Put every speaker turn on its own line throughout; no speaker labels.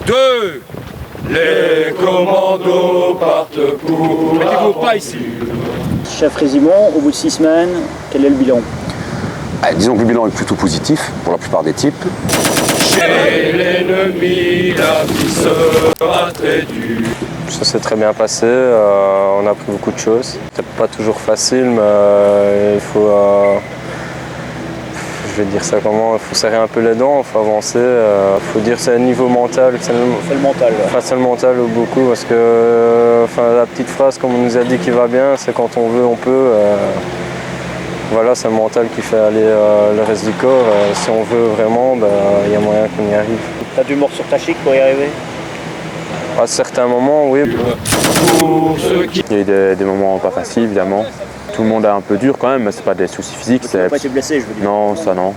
Deux. Les commandos partent pour... Mettez-vous pas ici.
Chef Régiment, au bout de 6 semaines, quel est le bilan?
Disons que le bilan est plutôt positif pour la plupart des types.
Chez l'ennemi, la vie sera très dure.
Ça s'est très bien passé, on a appris beaucoup de choses. C'était pas toujours facile, mais il faut... je vais dire ça comment, il faut serrer un peu les dents, il faut avancer. Il faut dire que c'est le niveau mental. C'est
le mental.
Enfin, c'est le mental beaucoup, parce que la petite phrase, comme on nous a dit, qui va bien, c'est quand on veut, on peut. Voilà, c'est le mental qui fait aller le reste du corps. Si on veut vraiment, il y a moyen qu'on y arrive.
T'as du mort sur ta chic pour y arriver?
À certains moments, oui.
Il y a eu des moments pas faciles, évidemment. Tout le monde est un peu dur quand même, mais c'est pas des soucis physiques.
Tu n'as pas été blessé, je veux dire?
Non, ça non.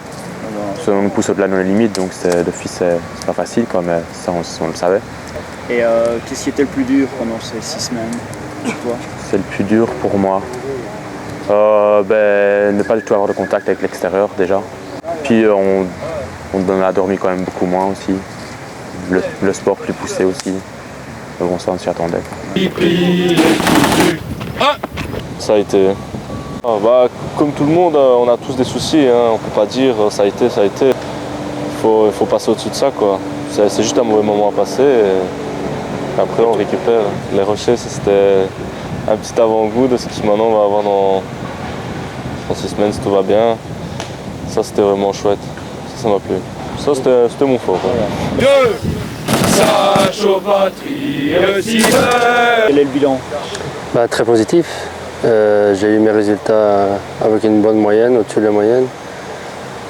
Ça, on nous pousse au-delà de nos limites, donc d'office c'est pas facile quand même, ça on le savait.
Et qu'est-ce qui était le plus dur pendant ces 6 semaines pour toi?
C'est le plus dur pour moi. Ne pas du tout avoir de contact avec l'extérieur déjà. Puis on a dormi quand même beaucoup moins aussi. Le sport plus poussé aussi. Mais bon, ça on s'y attendait.
Ça a été. Comme tout le monde, on a tous des soucis, hein. On peut pas dire ça a été. Il faut passer au-dessus de ça, quoi. C'est juste un mauvais moment à passer et après on récupère. Les Rochers, c'était un petit avant-goût de ce que maintenant on va avoir dans 6 semaines si tout va bien. Ça c'était vraiment chouette, ça m'a plu. Ça c'était mon fort.
Deux. Sache aux patries,
Quel est le bilan?
Très positif. J'ai eu mes résultats avec une bonne moyenne, au-dessus de la moyenne.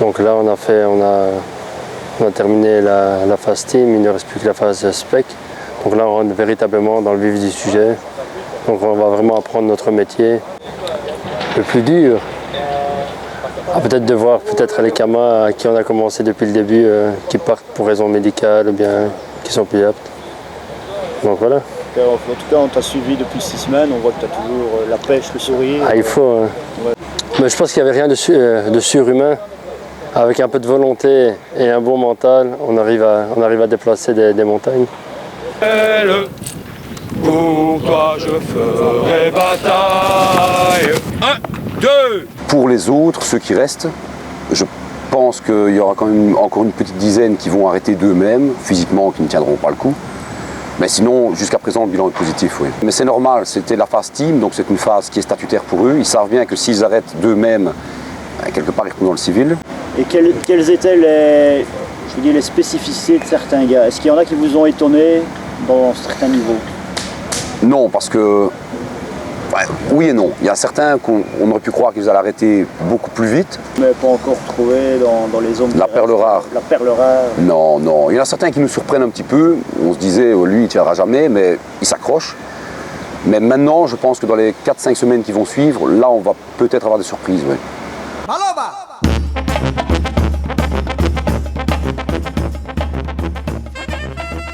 Donc là, on a terminé la phase team, il ne reste plus que la phase spec. Donc là, on rentre véritablement dans le vif du sujet. Donc on va vraiment apprendre notre métier. Le plus dur, peut-être de voir les camas à qui on a commencé depuis le début, qui partent pour raison médicale ou bien qui sont plus aptes. Donc voilà.
En tout cas, on t'a suivi depuis 6 semaines, on voit que tu as toujours la pêche, le sourire.
Il faut. Hein. Ouais. Mais je pense qu'il n'y avait rien de surhumain. Avec un peu de volonté et un bon mental, on arrive à déplacer des montagnes.
Pour toi, je ferai bataille. 1, 2.
Pour les autres, ceux qui restent, je pense qu'il y aura quand même encore une petite dizaine qui vont arrêter d'eux-mêmes, physiquement, qui ne tiendront pas le coup. Mais sinon, jusqu'à présent, le bilan est positif, oui. Mais c'est normal, c'était la phase team, donc c'est une phase qui est statutaire pour eux. Ils savent bien que s'ils arrêtent d'eux-mêmes, quelque part, ils retournent dans le civil.
Et quelles étaient les spécificités de certains gars? Est-ce qu'il y en a qui vous ont étonné dans certains niveaux?
Non, parce que... oui et non. Il y a certains qu'on aurait pu croire qu'ils allaient arrêter beaucoup plus vite.
Mais pas encore trouvé dans les zones...
La perle rare.
La perle rare.
Non, non. Il y en a certains qui nous surprennent un petit peu. On se disait, lui, il ne tiendra jamais, mais il s'accroche. Mais maintenant, je pense que dans les 4-5 semaines qui vont suivre, là, on va peut-être avoir des surprises. Oui.